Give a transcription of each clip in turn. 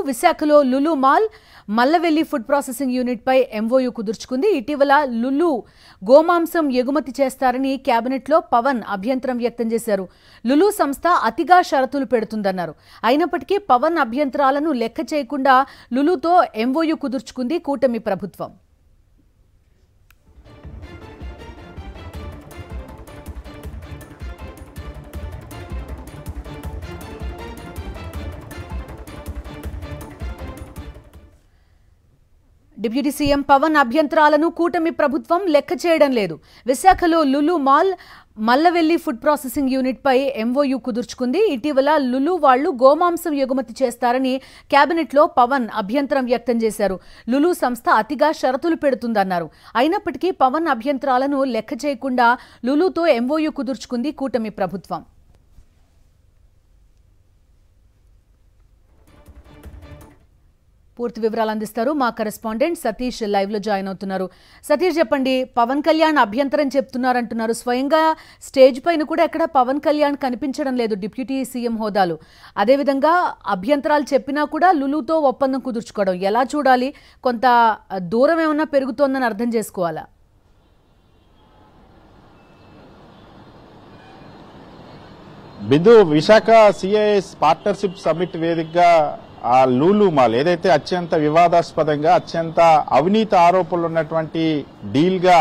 విశాఖలో Lulu mall Mallavelli food processing unit పై MOU కుదుర్చుకుంది. ఇటీవల లులు గోమాంసం ఎగుమతి చేస్తారని కేబినెట్ లో పవన్ అభ్యంతరం వ్యక్తం చేశారు. లులు సంస్థ అతిగా షరతులు పెడుతుందన్నారు. అయినప్పటికీ పవన్ అభ్యంతరాలను లెక్క చేయకుండా లులుతో ఎంఓయూ కుదుర్చుకుంది కూటమి ప్రభుత్వం. డిప్యూటీ సీఎం పవన్ అభ్యంతరాలను కూటమి ప్రభుత్వం లెక్క చేయడం లేదు. విశాఖలో Lulu mall Mallavelli food processing unit పై ఎంఓయూ కుదుర్చుకుంది. ఇటీవల లులు వాళ్లు గోమాంసం ఎగుమతి చేస్తారని కేబినెట్ లో పవన్ అభ్యంతరం వ్యక్తం చేశారు. లులు సంస్థ అతిగా షరతులు పెడుతుందన్నారు. అయినప్పటికీ పవన్ అభ్యంతరాలను లెక్క చేయకుండా లులుతో ఎంఓయూ కుదుర్చుకుంది కూటమి ప్రభుత్వం. పూర్తి వివరాలు అందిస్తారు మా కరెస్పాండెంట్ సతీష్, లైవ్ లో జాయిన్ అవుతున్నారు. సతీష్, చెప్పండి, పవన్ కళ్యాణ్ అభ్యంతరం చెప్తున్నారంటున్నారు. స్వయంగా స్టేజ్ పైన కూడా ఎక్కడ పవన్ కళ్యాణ్ కనిపించడం లేదు డిప్యూటీ సీఎం హోదాలో. అదేవిధంగా అభ్యంతరాలు చెప్పినా కూడా లులుతో ఒప్పందం కుదుర్చుకోవడం ఎలా చూడాలి? కొంత దూరం ఏమన్నా పెరుగుతోందని అర్థం చేసుకోవాలా? బిందు, విశాఖ సిఐఎస్ పార్ట్నర్షిప్ సమ్మిట్ వేదికగా ఆ లులు మాల్ ఏదైతే అత్యంత వివాదాస్పదంగా అత్యంత అవినీతి ఆరోపణలు ఉన్నటువంటి డీల్ గా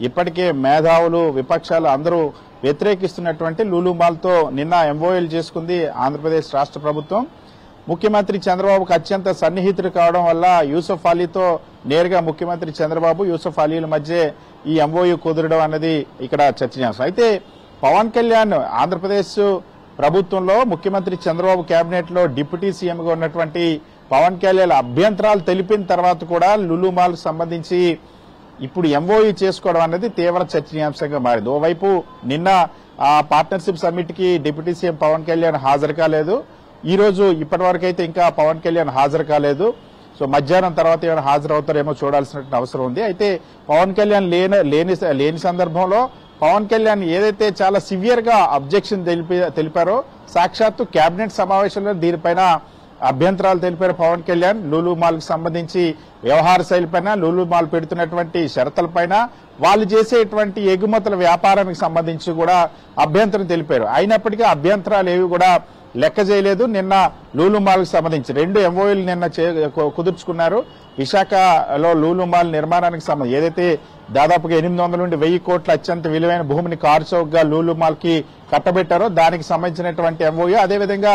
ఇప్పటికే మేధావులు విపక్షాలు అందరూ వ్యతిరేకిస్తున్నటువంటి లులు మాల్ తో నిన్న ఎంఓఎల్ చేసుకుంది ఆంధ్రప్రదేశ్ రాష్ట్ర ప్రభుత్వం. ముఖ్యమంత్రి చంద్రబాబుకు అత్యంత సన్నిహితుడు కావడం వల్ల యూసఫ్ అలీతో నేరుగా ముఖ్యమంత్రి చంద్రబాబు యూసఫ్ అలీల మధ్య ఈ ఎంఓయూ కుదరడం అనేది ఇక్కడ చర్చనీయాంశం. అయితే పవన్ కళ్యాణ్ ఆంధ్రప్రదేశ్ ప్రభుత్వంలో ముఖ్యమంత్రి చంద్రబాబు కేబినెట్ లో డిప్యూటీ సీఎంగా ఉన్నటువంటి పవన్ కళ్యాణ్ అభ్యంతరాలు తెలిపిన తర్వాత కూడా లులు మాల్ సంబంధించి ఇప్పుడు ఎంఓయూ చేసుకోవడం అనేది తీవ్ర చర్చనీయాంశంగా మారింది. ఓవైపు నిన్న ఆ పార్ట్నర్షిప్ సమ్మిట్ కి డిప్యూటీ సీఎం పవన్ కళ్యాణ్ హాజరు కాలేదు. ఈ రోజు ఇప్పటి వరకు అయితే ఇంకా పవన్ కళ్యాణ్ హాజరు కాలేదు. సో మధ్యాహ్నం తర్వాత ఏమైనా హాజరవుతారేమో చూడాల్సిన అవసరం ఉంది. అయితే పవన్ కళ్యాణ్ లేని సందర్భంలో పవన్ కళ్యాణ్ ఏదైతే చాలా సివియర్ గా అబ్జెక్షన్ తెలిపారో సాక్షాత్తు కేబినెట్ సమావేశంలో దీనిపైన అభ్యంతరాలు తెలిపారు పవన్ కళ్యాణ్. లులు మాల్ కు సంబంధించి వ్యవహార శైలిపైన, లులు మాల్ పెడుతున్నటువంటి షరతులపైన, వాళ్ళు చేసేటువంటి ఎగుమతుల వ్యాపారానికి సంబంధించి కూడా అభ్యంతరం తెలిపారు. అయినప్పటికీ అభ్యంతరాలు ఏవి కూడా లెక్క చేయలేదు. నిన్న లులు మాల్ కు సంబంధించి 2 ఎంఓయూలు నిన్న కుదుర్చుకున్నారు. విశాఖలో లులు మాల్ నిర్మాణానికి సంబంధించి ఏదైతే దాదాపుగా 800 నుండి 1000 కోట్ల అత్యంత విలువైన భూమిని కార్చౌక్ గా లులు మాల్ కి కట్టబెట్టారో దానికి సంబంధించినటువంటి ఎంఓయూ, అదేవిధంగా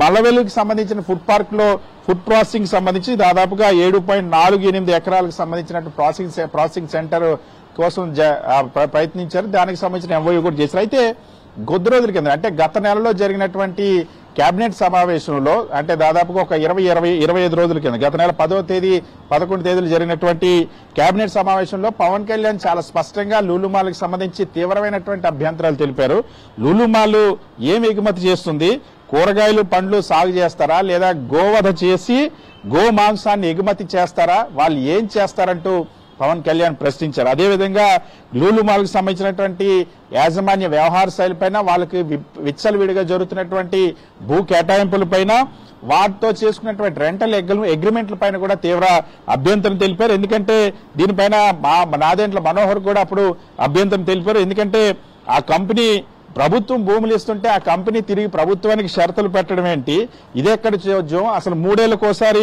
మల్లవెల్లికి సంబంధించిన ఫుడ్ పార్క్ లో ఫుడ్ ప్రాసెసింగ్ సంబంధించి దాదాపుగా 7.48 ఎకరాలకు సంబంధించిన ప్రాసెసింగ్ సెంటర్ కోసం ప్రయత్నించారు. దానికి సంబంధించిన ఎంఓయూ కూడా చేశారు. అయితే కొద్ది రోజుల కింద అంటే గత నెలలో జరిగినటువంటి కేబినెట్ సమావేశంలో అంటే దాదాపుగా ఒక 25 రోజుల కింద గత నెల 10వ తేదీ 11 తేదీలు జరిగినటువంటి కేబినెట్ సమావేశంలో పవన్ కళ్యాణ్ చాలా స్పష్టంగా లులు మాల్ కి సంబంధించి తీవ్రమైనటువంటి అభ్యంతరాలు తెలిపారు. లులు మాల్ ఏం ఎగుమతి చేస్తుంది? కూరగాయలు పండ్లు సాగు చేస్తారా, లేదా గోవధ చేసి గో మాంసాన్ని ఎగుమతి చేస్తారా? వాళ్ళు ఏం చేస్తారంటూ పవన్ కళ్యాణ్ ప్రశ్నించారు. అదేవిధంగా లులు మాల్ కు సంబంధించినటువంటి యాజమాన్య వ్యవహార శైలిపైన, వాళ్ళకి విచ్చలవిడిగా జరుగుతున్నటువంటి భూ కేటాయింపులపైన, వాటితో చేసుకున్నటువంటి రెంటల్ అగ్రిమెంట్ల పైన కూడా తీవ్ర అభ్యంతరం తెలిపారు. ఎందుకంటే దీనిపైన నాదెండ్ల మనోహర్ కూడా అప్పుడు అభ్యంతరం తెలిపారు. ఎందుకంటే ఆ కంపెనీ ప్రభుత్వం భూములు ఇస్తుంటే ఆ కంపెనీ తిరిగి ప్రభుత్వానికి షరతులు పెట్టడం ఏంటి? ఇదెక్కడ చూద్దాం? అసలు 3 ఏళ్లకోసారి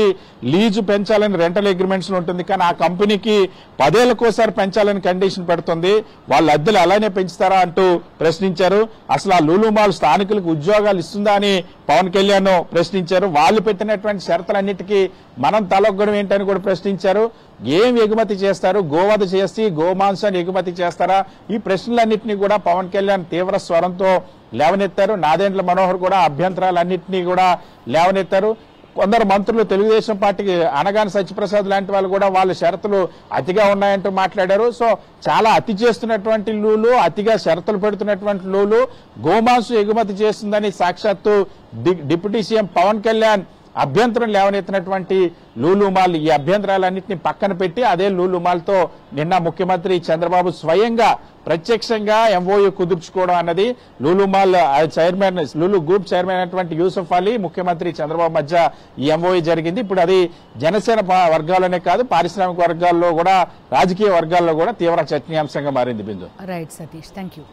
లీజు పెంచాలని రెంటల్ అగ్రిమెంట్స్ ఉంటుంది, కానీ ఆ కంపెనీకి 10 ఏళ్లకోసారి పెంచాలని కండిషన్ పెడుతుంది. వాళ్ళ అద్దెలు అలానే పెంచుతారా అంటూ ప్రశ్నించారు. అసలు ఆ లులు మాల్ స్థానికులకు ఉద్యోగాలు ఇస్తుందా అని పవన్ కళ్యాణ్ ప్రశ్నించారు. వాళ్ళు పెట్టినటువంటి షరతులన్నిటికీ మనం తలొగ్గడం ఏంటని కూడా ప్రశ్నించారు. ఏం ఎగుమతి చేస్తారు? గోవధ చేసి గోమాంసాన్ని ఎగుమతి చేస్తారా? ఈ ప్రశ్నలన్నింటినీ కూడా పవన్ కళ్యాణ్ తీవ్ర స్వరంతో లేవనెత్తారు. నాదెండ్ల మనోహర్ కూడా అభ్యంతరాలన్నింటినీ కూడా లేవనెత్తారు. కొందరు మంత్రులు తెలుగుదేశం పార్టీకి అనగాని సత్యప్రసాద్ లాంటి వాళ్ళు కూడా వాళ్ళ షరతులు అతిగా ఉన్నాయంటూ మాట్లాడారు. సో చాలా అతి చేస్తున్నటువంటి లులు, అతిగా షరతులు పెడుతున్నటువంటి లులు గోమాంసం ఎగుమతి చేస్తుందని సాక్షాత్తు డిప్యూటీ సీఎం పవన్ కళ్యాణ్ అభ్యంతరం లేవనెత్తినటువంటి లూలు మాల్ ఈ అభ్యంతరాలన్నింటినీ పక్కన పెట్టి అదే లూలు మాల్ తో నిన్న ముఖ్యమంత్రి చంద్రబాబు స్వయంగా ప్రత్యక్షంగా ఎంఓయూ కుదుర్చుకోవడం అన్నది Lulu mall chairman, Lulu group chairman అయినటువంటి యూసుఫ్ అలీ, ముఖ్యమంత్రి చంద్రబాబు మధ్య ఈ ఎంఓయూ జరిగింది. ఇప్పుడు అది జనసేన వర్గాల్లోనే కాదు, పారిశ్రామిక వర్గాల్లో కూడా, రాజకీయ వర్గాల్లో కూడా తీవ్ర చర్చనీయాంశంగా మారింది. Bindu. Right Satish, thank you.